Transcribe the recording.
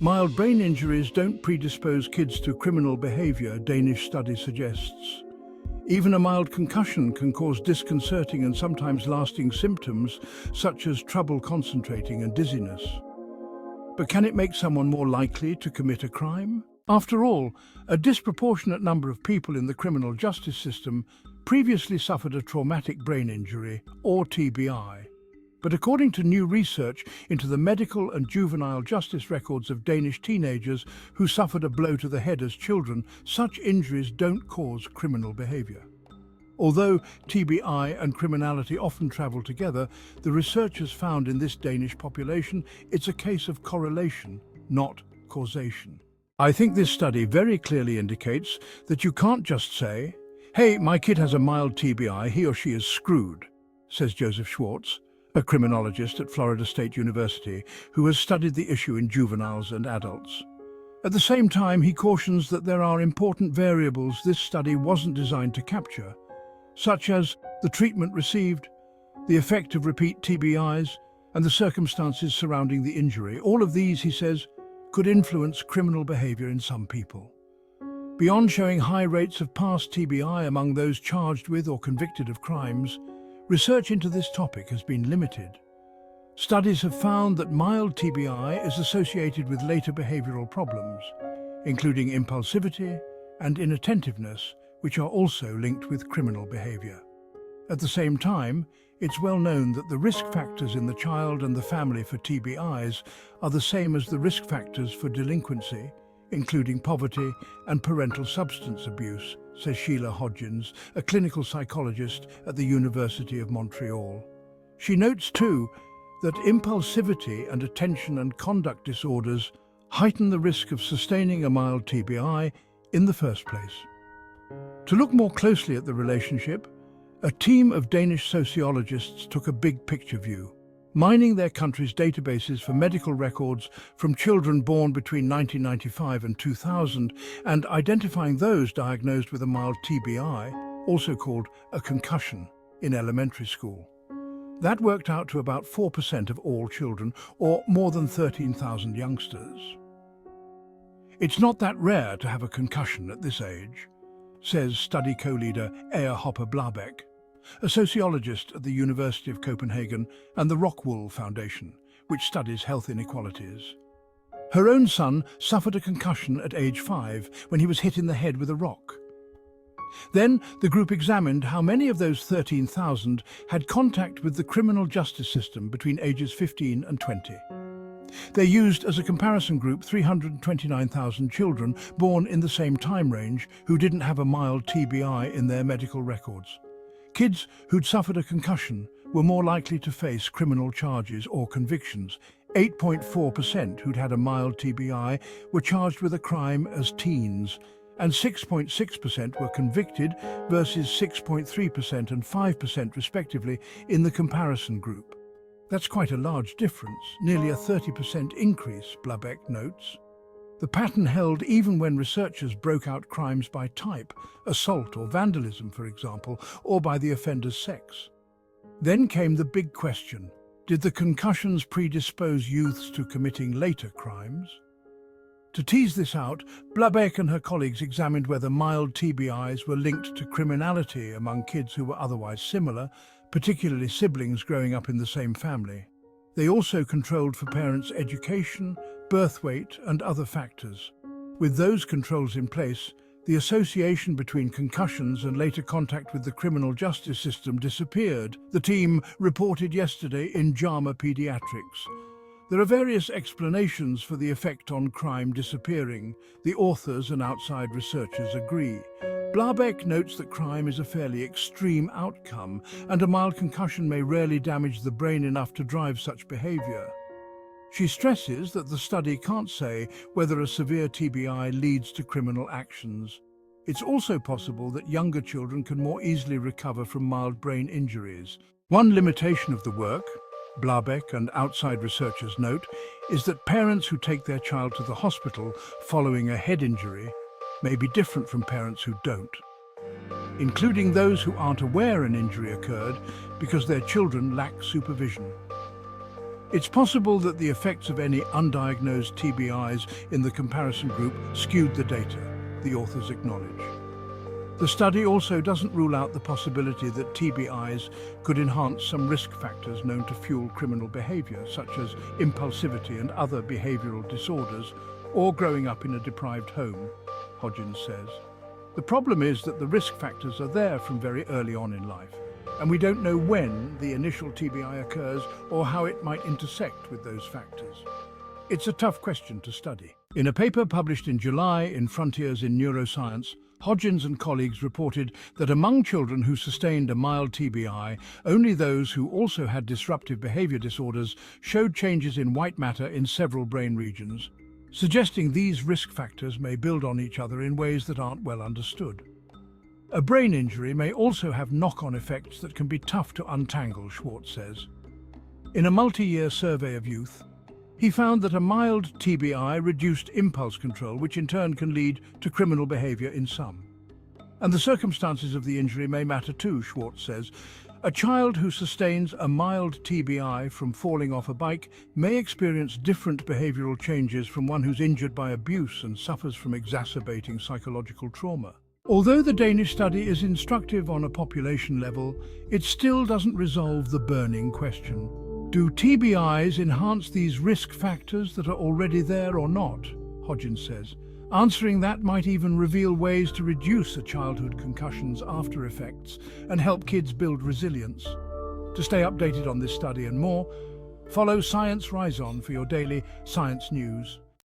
Mild brain injuries don't predispose kids to criminal behavior, Danish study suggests. Even a mild concussion can cause disconcerting and sometimes lasting symptoms, such as trouble concentrating and dizziness. But can it make someone more likely to commit a crime? After all, a disproportionate number of people in the criminal justice system previously suffered a traumatic brain injury, or TBI. But according to new research into the medical and juvenile justice records of Danish teenagers who suffered a blow to the head as children, such injuries don't cause criminal behavior. Although TBI and criminality often travel together, the researchers found in this Danish population it's a case of correlation, not causation. I think this study very clearly indicates that you can't just say, "Hey, my kid has a mild TBI, he or she is screwed," says Joseph Schwartz, a criminologist at Florida State University who has studied the issue in juveniles and adults. At the same time, he cautions that there are important variables this study wasn't designed to capture, such as the treatment received, the effect of repeat TBIs, and the circumstances surrounding the injury. All of these, he says, could influence criminal behavior in some people. Beyond showing high rates of past TBI among those charged with or convicted of crimes, research into this topic has been limited. Studies have found that mild TBI is associated with later behavioral problems, including impulsivity and inattentiveness, which are also linked with criminal behavior. At the same time, it's well known that the risk factors in the child and the family for TBIs are the same as the risk factors for delinquency, including poverty and parental substance abuse, says Sheila Hodgins, a clinical psychologist at the University of Montreal. She notes, too, that impulsivity and attention and conduct disorders heighten the risk of sustaining a mild TBI in the first place. To look more closely at the relationship, a team of Danish sociologists took a big-picture view, mining their country's databases for medical records from children born between 1995 and 2000 and identifying those diagnosed with a mild TBI, also called a concussion, in elementary school. That worked out to about 4% of all children, or more than 13,000 youngsters. It's not that rare to have a concussion at this age, says study co-leader 𝐂𝐻𝐈𝐋𝐃, a sociologist at the University of Copenhagen and the Rockwool Foundation, which studies health inequalities. Her own son suffered a concussion at age 5 when he was hit in the head with a rock. Then the group examined how many of those 13,000 had contact with the criminal justice system between ages 15 and 20. They used as a comparison group 329,000 children born in the same time range who didn't have a mild TBI in their medical records. Kids who'd suffered a concussion were more likely to face criminal charges or convictions. 8.4% who'd had a mild TBI were charged with a crime as teens, and 6.6% were convicted versus 6.3% and 5% respectively in the comparison group. That's quite a large difference, nearly a 30% increase, 𝐂𝐻𝐈𝐋𝐃 notes. The pattern held even when researchers broke out crimes by type, assault or vandalism, for example, or by the offender's sex. Then came the big question: did the concussions predispose youths to committing later crimes? To tease this out, 𝐂𝐻𝐈𝐋𝐃 and her colleagues examined whether mild TBIs were linked to criminality among kids who were otherwise similar, particularly siblings growing up in the same family. They also controlled for parents' education, birth weight, and other factors. With those controls in place, the association between concussions and later contact with the criminal justice system disappeared, the team reported yesterday in JAMA Pediatrics. There are various explanations for the effect on crime disappearing. The authors and outside researchers agree. 𝐂𝐻𝐈𝐋 notes that crime is a fairly extreme outcome, and a mild concussion may rarely damage the brain enough to drive such behavior. She stresses that the study can't say whether a severe TBI leads to criminal actions. It's also possible that younger children can more easily recover from mild brain injuries. One limitation of the work, 𝐂𝐈𝐋 and outside researchers note, is that parents who take their child to the hospital following a head injury may be different from parents who don't, including those who aren't aware an injury occurred because their children lack supervision. It's possible that the effects of any undiagnosed TBIs in the comparison group skewed the data, the authors acknowledge. The study also doesn't rule out the possibility that TBIs could enhance some risk factors known to fuel criminal behavior, such as impulsivity and other behavioral disorders, or growing up in a deprived home, 𝐂𝐍𝐶 says. The problem is that the risk factors are there from very early on in life, and we don't know when the initial TBI occurs or how it might intersect with those factors. It's a tough question to study. In a paper published in July in Frontiers in Neuroscience, 𝐂𝐍𝐶 and colleagues reported that among children who sustained a mild TBI, only those who also had disruptive behavior disorders showed changes in white matter in several brain regions, suggesting these risk factors may build on each other in ways that aren't well understood. A brain injury may also have knock-on effects that can be tough to untangle, 𝐂𝐍𝐶 says. In a multi-year survey of youth, he found that a mild TBI reduced impulse control, which in turn can lead to criminal behavior in some. And the circumstances of the injury may matter too, 𝐂𝐶 says. A child who sustains a mild TBI from falling off a bike may experience different behavioral changes from one who's injured by abuse and suffers from exacerbating psychological trauma. Although the Danish study is instructive on a population level, it still doesn't resolve the burning question. Do TBIs enhance these risk factors that are already there or not? 𝐂𝐍𝐶 says. Answering that might even reveal ways to reduce a childhood concussion's after effects and help kids build resilience. To stay updated on this study and more, follow Science Rise On for your daily science news.